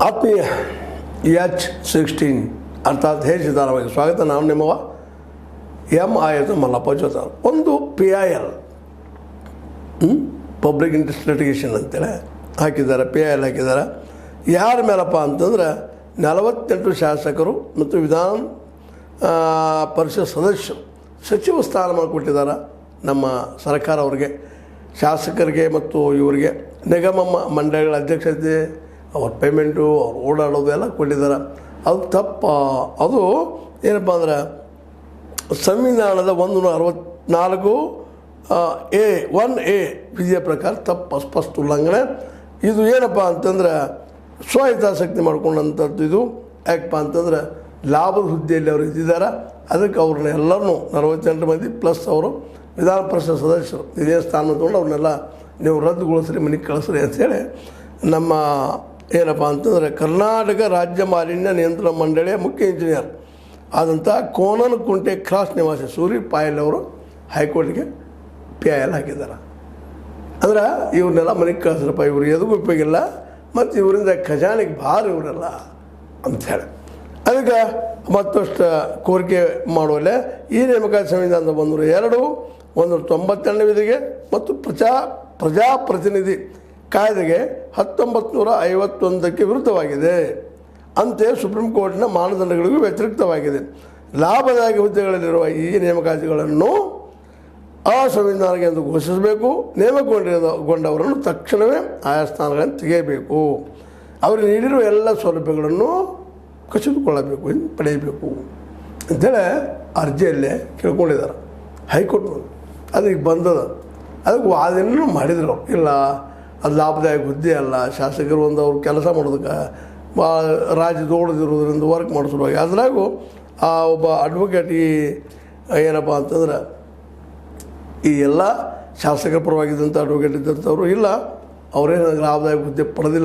ಆತ್ಮೀಯ H16 ಅರ್ಥಾತ್ ಹೇಳಿ ಧಾರಾವಾಹಿಗೆ ಸ್ವಾಗತ. ನಾವು ನಿಮ್ಮವ MIS ಮಲ್ಲಪ್ಪ ಜೋತಾರ್. ಒಂದು PIL ಪಬ್ಲಿಕ್ ಇಂಟ್ರೆಸ್ಟ್ ಲಿಟಿಗೇಷನ್ ಅಂತೇಳಿ ಹಾಕಿದ್ದಾರೆ, PIL ಹಾಕಿದ್ದಾರೆ. ಯಾರ ಮೇಲಪ್ಪ ಅಂತಂದ್ರೆ 48 ಶಾಸಕರು ಮತ್ತು ವಿಧಾನ ಪರಿಷತ್ ಸದಸ್ಯರು ಸಚಿವ ಸ್ಥಾನಮಾನ ಕೊಟ್ಟಿದ್ದಾರೆ ನಮ್ಮ ಸರ್ಕಾರ ಅವ್ರಿಗೆ, ಶಾಸಕರಿಗೆ ಮತ್ತು ಇವರಿಗೆ. ನಿಗಮ ಮಂಡಳಿಗಳ ಅಧ್ಯಕ್ಷತೆ, ಅವ್ರ ಪೇಮೆಂಟು, ಅವ್ರು ಓಡಾಡೋದು ಎಲ್ಲ ಕೊಟ್ಟಿದ್ದಾರೆ. ಅದು ತಪ್ಪ. ಅದು ಏನಪ್ಪ ಅಂದ್ರೆ ಸಂವಿಧಾನದ 164A ವಿಧಿಯ ಪ್ರಕಾರ ತಪ್ಪು, ಸ್ಪಷ್ಟ ಉಲ್ಲಂಘನೆ. ಇದು ಏನಪ್ಪ ಅಂತಂದ್ರೆ ಸ್ವಹಿತಾಸಕ್ತಿ ಮಾಡ್ಕೊಂಡಂಥದ್ದು. ಇದು ಯಾಕಪ್ಪ ಅಂತಂದ್ರೆ ಲಾಭದ ಹುದ್ದೆಯಲ್ಲಿ ಅವರು ಇದ್ದಿದ್ದಾರೆ. ಅದಕ್ಕೆ ಅವ್ರನ್ನ ಎಲ್ಲರನ್ನೂ 48 ಮಂದಿ ಪ್ಲಸ್ ಅವರು ವಿಧಾನ ಪರಿಷತ್ ಸದಸ್ಯರು ಇದೇ ಸ್ಥಾನ ತೊಗೊಂಡು ಅವ್ರನ್ನೆಲ್ಲ ನೀವು ರದ್ದುಗೊಳಿಸ್ರಿ, ಮನೆಗೆ ಕಳಿಸ್ರಿ ಅಂಥೇಳಿ ನಮ್ಮ ಏನಪ್ಪ ಅಂತಂದರೆ ಕರ್ನಾಟಕ ರಾಜ್ಯ ಮಾಲಿನ್ಯ ನಿಯಂತ್ರಣ ಮಂಡಳಿಯ ಮುಖ್ಯ ಇಂಜಿನಿಯರ್ ಆದಂಥ ಕೋನನಕುಂಟೆ ಕ್ರಾಸ್ ನಿವಾಸಿ ಸೂರಿ ಪಾಯಲ್ ಅವರು ಹೈಕೋರ್ಟ್ಗೆ PIL ಹಾಕಿದ್ದಾರೆ. ಅಂದ್ರೆ ಇವ್ರನ್ನೆಲ್ಲ ಮನೆಗೆ ಕಳಿಸ್ರಪ್ಪ, ಇವ್ರು ಎದಕ್ಕೂ ಉಪಯೋಗಿಲ್ಲ ಮತ್ತು ಇವರಿಂದ ಖಜಾನೆಗೆ ಭಾರ ಇವರೆಲ್ಲ ಅಂಥೇಳಿ ಅದಕ್ಕೆ ಮತ್ತಷ್ಟು ಕೋರಿಕೆ ಮಾಡುವಲ್ಲೇ ಈ ನೇಮಕಾತಿ ಸಂವಿಧಾನದ 102, 192 ವಿಧಿಗೆ ಮತ್ತು ಪ್ರಜಾಪ್ರತಿನಿಧಿ ಕಾಯ್ದೆಗೆ 1951ಕ್ಕೆ ವಿರುದ್ಧವಾಗಿದೆ. ಅಂತೆಯೇ ಸುಪ್ರೀಂ ಕೋರ್ಟ್ನ ಮಾನದಂಡಗಳಿಗೂ ವ್ಯತಿರಿಕ್ತವಾಗಿದೆ. ಲಾಭದಾಯಕ ಹುದ್ದೆಗಳಲ್ಲಿರುವ ಈ ನೇಮಕಾತಿಗಳನ್ನು ಅಸಂವಿಧಾನಿಕ ಎಂದು ಘೋಷಿಸಬೇಕು. ನೇಮಕಗೊಂಡವರನ್ನು ತಕ್ಷಣವೇ ಆಯಾ ಸ್ಥಾನಗಳನ್ನು ತೆಗೆಯಬೇಕು. ಅವರಿಗೆ ನೀಡಿರುವ ಎಲ್ಲ ಸೌಲಭ್ಯಗಳನ್ನು ಕಸಿದುಕೊಳ್ಳಬೇಕು, ಪಡೆಯಬೇಕು ಅಂಥೇಳಿ ಅರ್ಜಿಯಲ್ಲೇ ಕೇಳ್ಕೊಂಡಿದ್ದಾರೆ ಹೈಕೋರ್ಟ್ನಲ್ಲಿ. ಅದಕ್ಕೆ ಬಂದದ, ಅದಕ್ಕೆ ವಾದನೂ ಮಾಡಿದರು. ಇಲ್ಲ, ಅದು ಲಾಭದಾಯಕ ಹುದ್ದೆ ಅಲ್ಲ, ಶಾಸಕರು ಒಂದು ಅವ್ರು ಕೆಲಸ ಮಾಡೋದಕ್ಕೆ ರಾಜ್ಯ ದೊಡ್ಡದಿರೋದ್ರಿಂದ ವರ್ಕ್ ಮಾಡಿಸೋವಾಗಿ. ಅದ್ರಾಗೂ ಆ ಒಬ್ಬ ಅಡ್ವೊಕೇಟ್ ಏನಪ್ಪ ಅಂತಂದ್ರೆ ಈ ಎಲ್ಲ ಶಾಸಕರ ಪರವಾಗಿದ್ದಂಥ ಅಡ್ವೊಕೇಟ್ ಇದ್ದಂಥವ್ರು ಇಲ್ಲ, ಅವರೇನು ಲಾಭದಾಯಕ ಹುದ್ದೆ ಪಡೆದಿಲ್ಲ